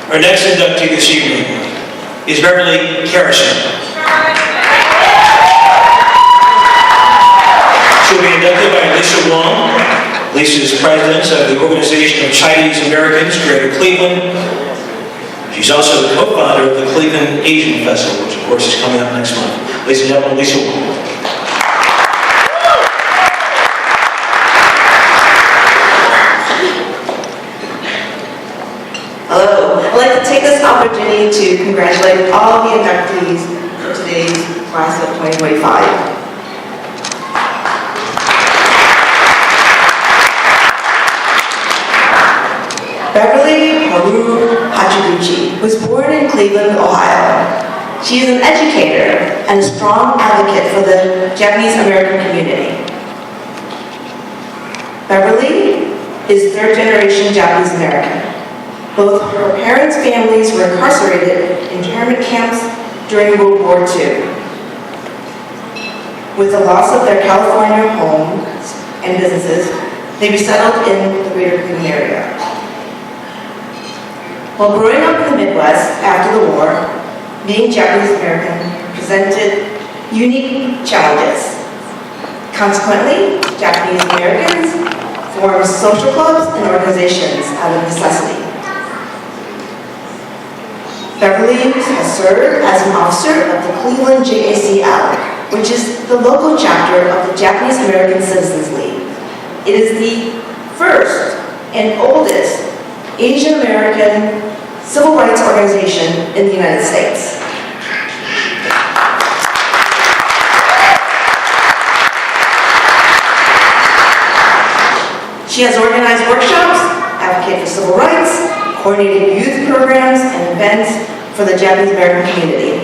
Our next inductee this evening is Beverly Kerecman. She'll be inducted by Lisa Wong. Lisa is president of the Organization of Chinese Americans, Greater Cleveland. She's also the co-founder of the Cleveland Asian Festival, which of course is coming up next month. Ladies and gentlemen, Lisa Wong. Hello. I'd like to take this opportunity to congratulate all the inductees for today's class of 2025. Beverly Kerecman was born in Cleveland, Ohio. She is an educator and a strong advocate for the Japanese American community. Beverly is third-generation Japanese American. Both her parents' families were incarcerated in internment camps during World War II. With the loss of their California homes and businesses, they resettled in the Greater Cleveland area. While growing up in the Midwest after the war, being Japanese American presented unique challenges. Consequently, Japanese Americans formed social clubs and organizations out of necessity. Beverly has served as an officer of the Cleveland JACL, which is the local chapter of the Japanese American Citizens League. It is the first and oldest Asian American civil rights organization in the United States. She has organized workshops, advocated for civil rights, coordinated youth programs and events for the Japanese American community.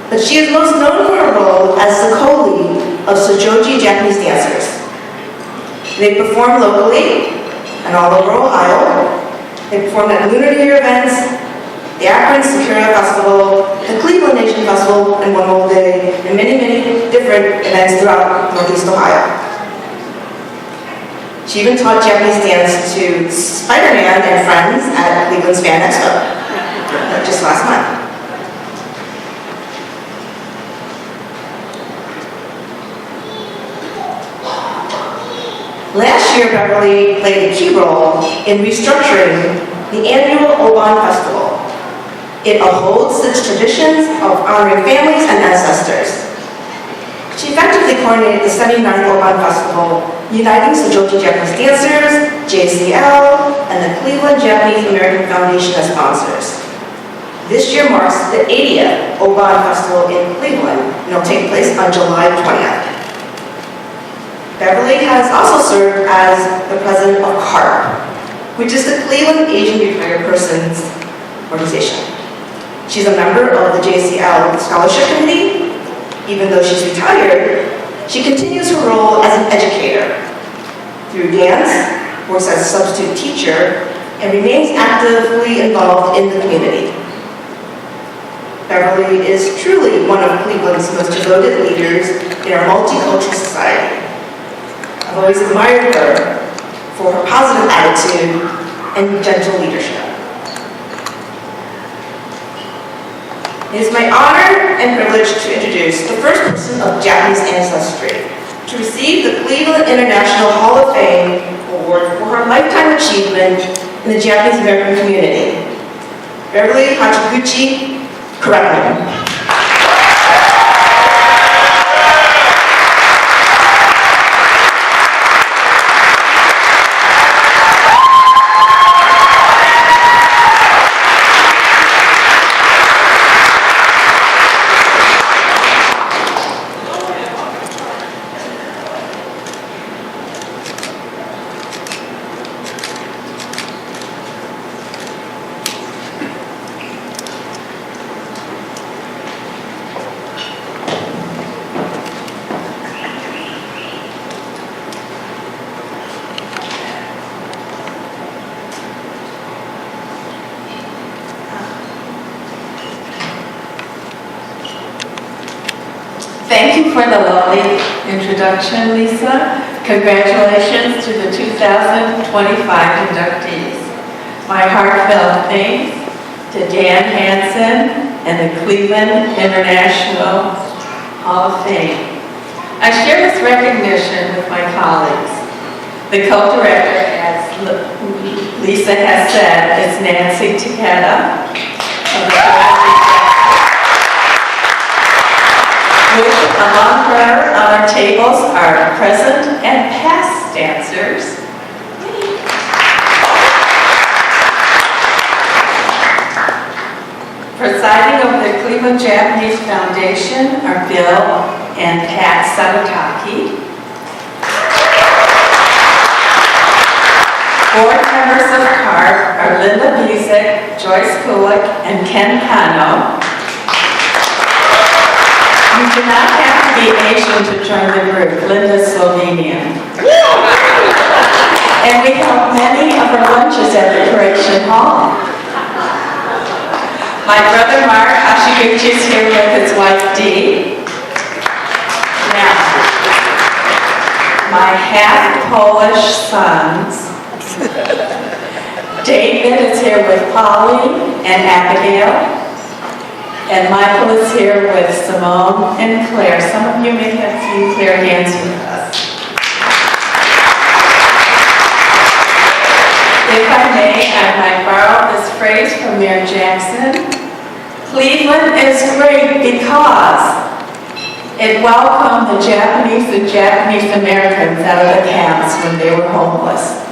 But she is most known for her role as the co-lead of Sojoji Japanese dancers. They perform locally and all over Ohio. They performed at Lunar New Year events, the Akron Sakura Festival, the Cleveland Asian Festival, and One Whole Day, and many, many different events throughout Northeast Ohio. She even taught Japanese dance to Spider-Man and friends at Cleveland's Fan Expo, just last month. Last year, Beverly played a key role in restructuring the annual Obon Festival. It upholds its traditions of honoring families and ancestors. She effectively coordinated the 79th Obon Festival, uniting Sojoji Japanese dancers, JCL, and the Cleveland Japanese American Foundation as sponsors. This year marks the 80th Obon Festival in Cleveland, and it will take place on July 20th. Beverly has also served as the president of CARP, which is the Cleveland Asian Retired Persons Organization. She's a member of the JCL Scholarship Committee. Even though she's retired, she continues her role as an educator. Through dance, works as a substitute teacher, and remains actively involved in the community. Beverly is truly one of Cleveland's most devoted leaders in our multicultural society. I've always admired her for her positive attitude and gentle leadership. It is my honor and privilege to introduce the first person of Japanese ancestry to receive the Cleveland International Hall of Fame Award for her lifetime achievement in the Japanese American community, Beverly Kerecman. Thank you for the lovely introduction, Lisa. Congratulations to the 2025 inductees. my heartfelt thanks to Dan Hansen and the Cleveland International Hall of Fame. I share this recognition with my colleagues. The co-director, as Lisa has said, is Nancy Takeda, which among her on our tables are present and past dancers. Presiding over the Cleveland Japanese Foundation are Bill and Pat Sabataki. Board members of CARP are Linda Bizek, Joyce Kulik, and Ken Kano. You do not have to be Asian to join the group. Linda's Slovenian. And we have many of our lunches at the Correction Hall. My brother Mark Hashiguchi is here with his wife Dee. Now, my half-Polish sons, David is here with Polly and Abigail, and Michael is here with Simone and Claire. Some of you may have seen Claire dance with us. If I may, I might borrow this phrase from Mayor Jackson. Cleveland is great because it welcomed the Japanese and Japanese Americans out of the camps when they were homeless.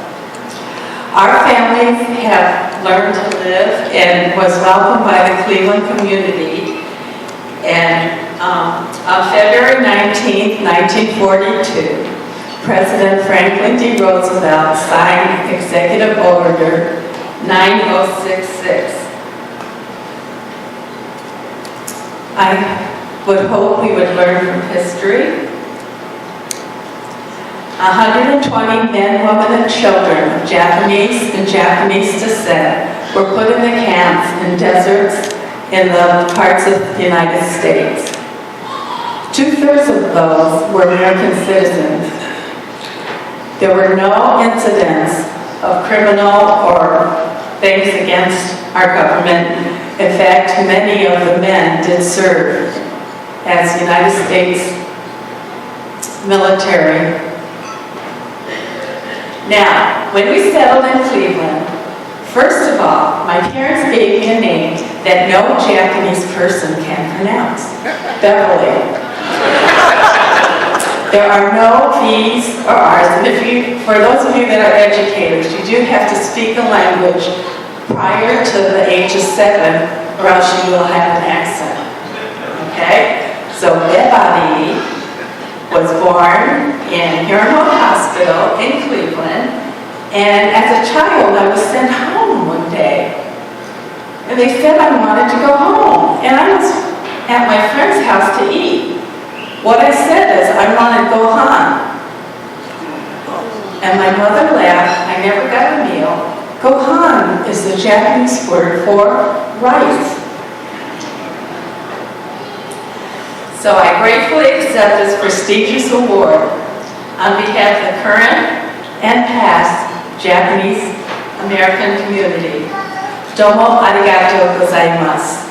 Our families have learned to live and was welcomed by the Cleveland community. And on February 19, 1942, President Franklin D. Roosevelt signed Executive Order 9066. I would hope we would learn from history. 120 men, women, and children of Japanese and Japanese descent were put in the camps in deserts in the parts of the United States. 2/3 of those were American citizens. There were no incidents of criminal or things against our government. In fact, many of the men did serve as United States military. Now, when we settled in Cleveland, first of all, my parents gave me a name that no Japanese person can pronounce, Beverly. There are no V's or R's, and for those of you that are educators, you do have to speak the language prior to the age of 7, or else you will have an accent. Okay? So Beverly was born in Huron Hospital in Cleveland, and as a child I was sent home one day. And they said I wanted to go home, and I was at my friend's house to eat. What I said is, I want to go home. And my mother laughed. I never got a meal. Gohan is the Japanese word for rice. So I gratefully accept this prestigious award on behalf of the current and past Japanese American community. Domo arigatou gozaimasu.